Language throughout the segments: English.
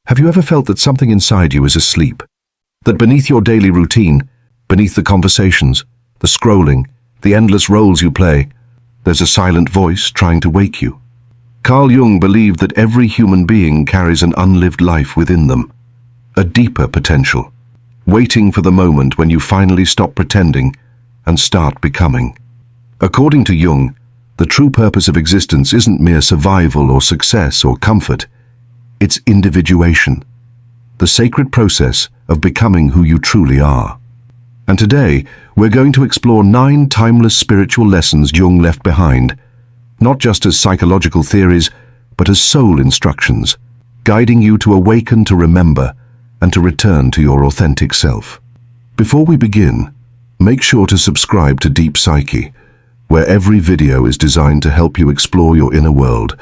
Have you ever felt that something inside you is asleep? That beneath your daily routine, beneath the conversations, the scrolling, the endless roles you play, there's a silent voice trying to wake you? Carl Jung believed that every human being carries an unlived life within them, a deeper potential, waiting for the moment when you finally stop pretending and start becoming. According to Jung, the true purpose of existence isn't mere survival or success or comfort. It's individuation, the sacred process of becoming who you truly are. And today, we're going to explore 9 timeless spiritual lessons Jung left behind, not just as psychological theories, but as soul instructions, guiding you to awaken, to remember, and to return to your authentic self. Before we begin, make sure to subscribe to Deep Psyche, where every video is designed to help you explore your inner world,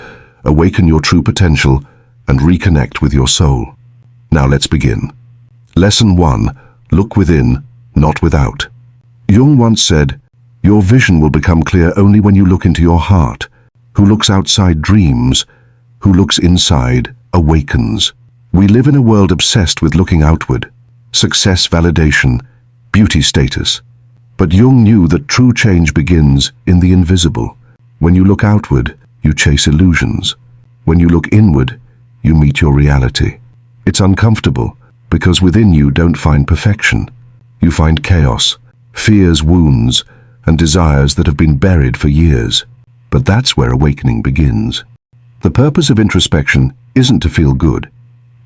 awaken your true potential, and reconnect with your soul. Now let's begin. Lesson 1. Look within, not without. Jung once said, "Your vision will become clear only when you look into your heart. Who looks outside dreams, who looks inside awakens." We live in a world obsessed with looking outward, success validation, beauty status. But Jung knew that true change begins in the invisible. When you look outward, you chase illusions. When you look inward, you meet your reality. It's uncomfortable because within you don't find perfection. You find chaos, fears, wounds, and desires that have been buried for years. But that's where awakening begins. The purpose of introspection isn't to feel good.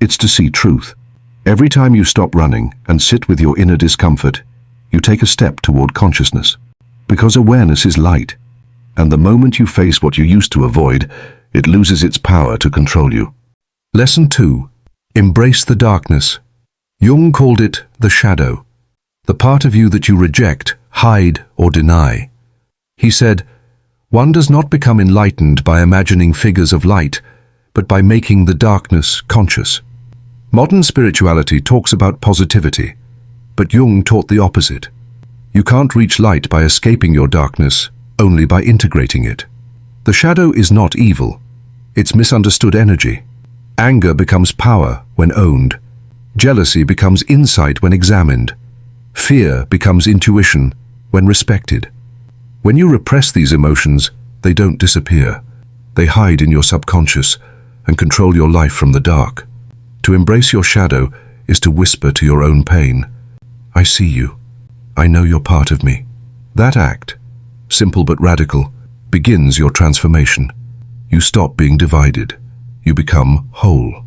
It's to see truth. Every time you stop running and sit with your inner discomfort, you take a step toward consciousness. Because awareness is light, and the moment you face what you used to avoid, it loses its power to control you. Lesson 2. Embrace the darkness. Jung called it the shadow, the part of you that you reject, hide, or deny. He said, "One does not become enlightened by imagining figures of light, but by making the darkness conscious." Modern spirituality talks about positivity, but Jung taught the opposite. You can't reach light by escaping your darkness, only by integrating it. The shadow is not evil. It's misunderstood energy. Anger becomes power when owned. Jealousy becomes insight when examined. Fear becomes intuition when respected. When you repress these emotions, they don't disappear. They hide in your subconscious and control your life from the dark. To embrace your shadow is to whisper to your own pain, "I see you. I know you're part of me." That act, simple but radical, begins your transformation. You stop being divided. You become whole.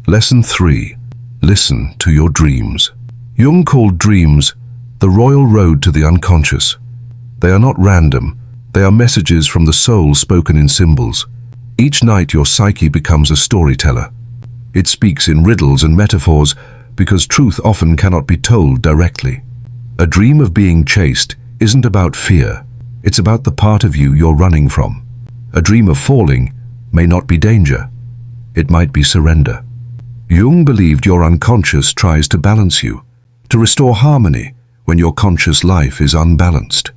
Lesson 3. Listen to your dreams. Jung called dreams the royal road to the unconscious. They are not random. They are messages from the soul spoken in symbols. Each night your psyche becomes a storyteller. It speaks in riddles and metaphors because truth often cannot be told directly. A dream of being chased isn't about fear. It's about the part of you you're running from. A dream of falling may not be danger. It might be surrender. Jung believed your unconscious tries to balance you, to restore harmony when your conscious life is unbalanced.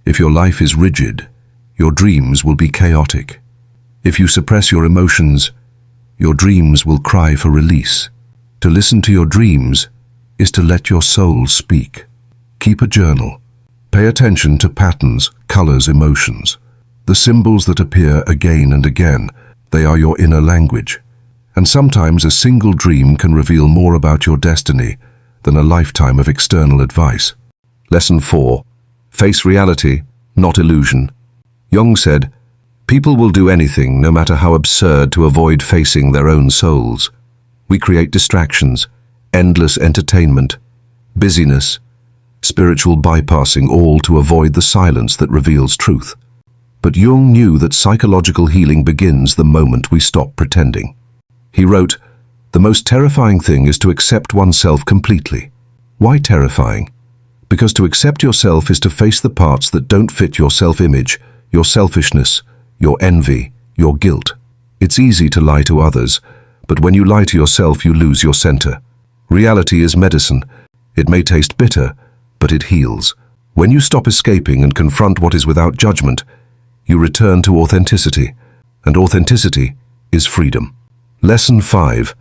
If your life is rigid, your dreams will be chaotic. If you suppress your emotions, your dreams will cry for release. To listen to your dreams is to let your soul speak. Keep a journal. Pay attention to patterns, colors, emotions. The symbols that appear again and again, they are your inner language. And sometimes a single dream can reveal more about your destiny than a lifetime of external advice. Lesson 4. Face reality, not illusion. Jung said, "People will do anything, no matter how absurd, to avoid facing their own souls. We create distractions, endless entertainment, busyness, spiritual bypassing, all to avoid the silence that reveals truth." But Jung knew that psychological healing begins the moment we stop pretending. He wrote, "The most terrifying thing is to accept oneself completely." Why terrifying? Because to accept yourself is to face the parts that don't fit your self-image, your selfishness, your envy, your guilt. It's easy to lie to others, but when you lie to yourself, you lose your center. Reality is medicine. It may taste bitter, but it heals. When you stop escaping and confront what is without judgment, you return to authenticity, and authenticity is freedom. Lesson 5.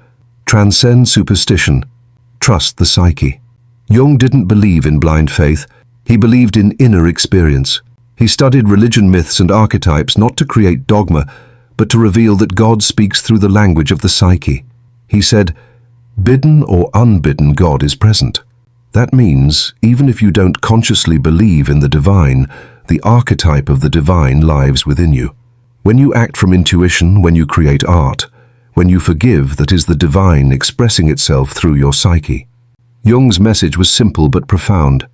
Transcend superstition. Trust the psyche. Jung didn't believe in blind faith. He believed in inner experience. He studied religion myths and archetypes not to create dogma, but to reveal that God speaks through the language of the psyche. He said, "Bidden or unbidden, God is present." That means, even if you don't consciously believe in the divine, the archetype of the divine lives within you. When you act from intuition, when you create art, when you forgive, that is the divine expressing itself through your psyche. Jung's message was simple but profound.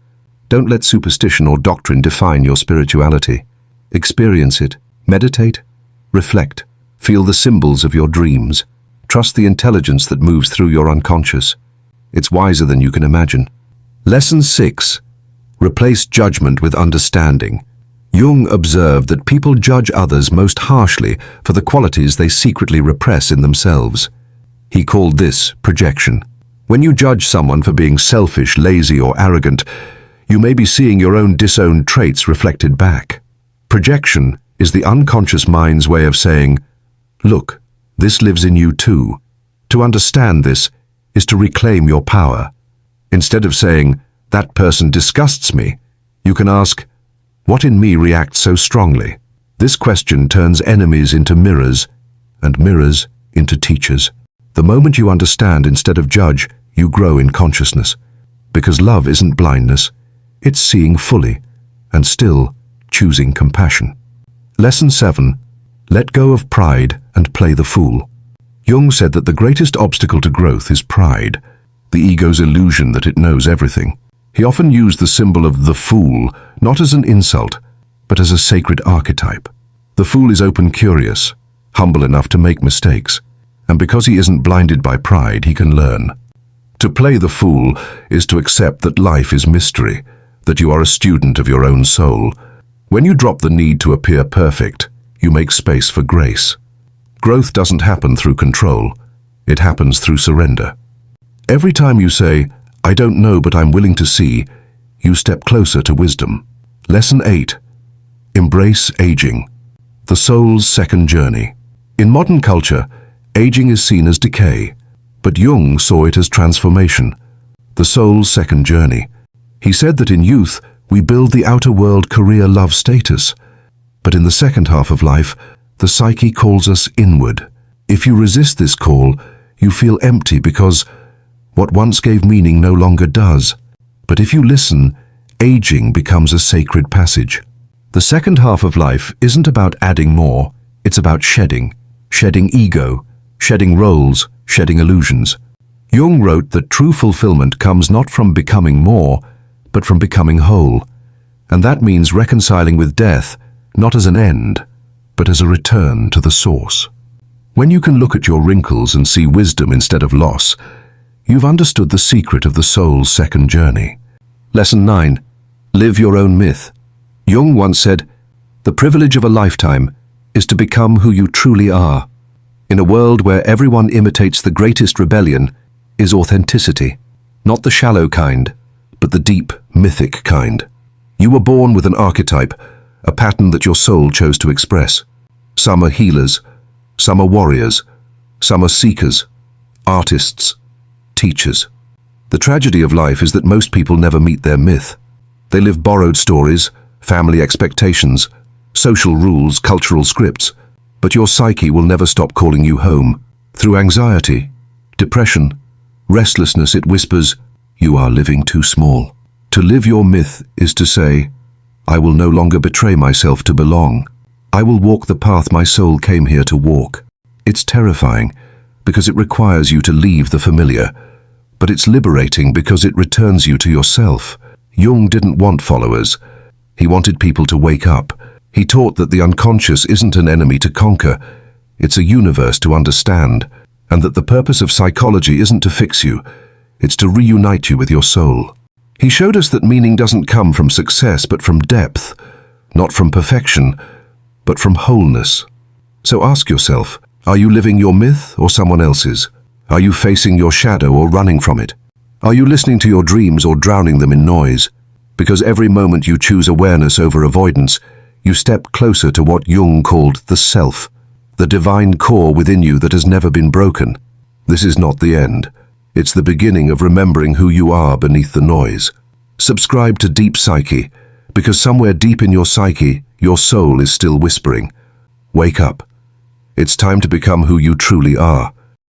Don't let superstition or doctrine define your spirituality. Experience it, meditate, reflect, feel the symbols of your dreams. Trust the intelligence that moves through your unconscious. It's wiser than you can imagine. Lesson 6. Replace judgment with understanding. Jung observed that people judge others most harshly for the qualities they secretly repress in themselves. He called this projection. When you judge someone for being selfish, lazy, or arrogant, you may be seeing your own disowned traits reflected back. Projection is the unconscious mind's way of saying, "Look, this lives in you too." To understand this is to reclaim your power. Instead of saying, "That person disgusts me," you can ask, "What in me reacts so strongly?" This question turns enemies into mirrors, and mirrors into teachers. The moment you understand instead of judge, you grow in consciousness. Because love isn't blindness, it's seeing fully, and still choosing compassion. Lesson 7. Let go of pride and play the fool. Jung said that the greatest obstacle to growth is pride, the ego's illusion that it knows everything. He often used the symbol of the fool, not as an insult, but as a sacred archetype. The fool is open curious, humble enough to make mistakes, and because he isn't blinded by pride, he can learn. To play the fool is to accept that life is mystery, that you are a student of your own soul. When you drop the need to appear perfect, you make space for grace. Growth doesn't happen through control, it happens through surrender. Every time you say, "I don't know but I'm willing to see," you step closer to wisdom. Lesson 8. Embrace aging. The soul's second journey. In modern culture, aging is seen as decay, but Jung saw it as transformation, the soul's second journey. He said that in youth, we build the outer world career love status, but in the second half of life, the psyche calls us inward. If you resist this call, you feel empty because what once gave meaning no longer does. But if you listen, aging becomes a sacred passage. The second half of life isn't about adding more, it's about shedding. Shedding ego, shedding roles, shedding illusions. Jung wrote that true fulfillment comes not from becoming more, but from becoming whole. And that means reconciling with death, not as an end, but as a return to the source. When you can look at your wrinkles and see wisdom instead of loss, you've understood the secret of the soul's second journey. Lesson 9. Live your own myth. Jung once said, "The privilege of a lifetime is to become who you truly are." In a world where everyone imitates the greatest rebellion is authenticity, not the shallow kind, but the deep, mythic kind. You were born with an archetype, a pattern that your soul chose to express. Some are healers, some are warriors, some are seekers, artists, teachers. The tragedy of life is that most people never meet their myth. They live borrowed stories, family expectations, social rules, cultural scripts, but your psyche will never stop calling you home. Through anxiety, depression, restlessness, it whispers, "You are living too small." To live your myth is to say, "I will no longer betray myself to belong. I will walk the path my soul came here to walk." It's terrifying because it requires you to leave the familiar, but it's liberating because it returns you to yourself. Jung didn't want followers. He wanted people to wake up. He taught that the unconscious isn't an enemy to conquer, it's a universe to understand, and that the purpose of psychology isn't to fix you, it's to reunite you with your soul. He showed us that meaning doesn't come from success but from depth, not from perfection, but from wholeness. So ask yourself, are you living your myth or someone else's? Are you facing your shadow or running from it? Are you listening to your dreams or drowning them in noise? Because every moment you choose awareness over avoidance, you step closer to what Jung called the self, the divine core within you that has never been broken. This is not the end. It's the beginning of remembering who you are beneath the noise. Subscribe to Deep Psyche, because somewhere deep in your psyche, your soul is still whispering. Wake up. It's time to become who you truly are.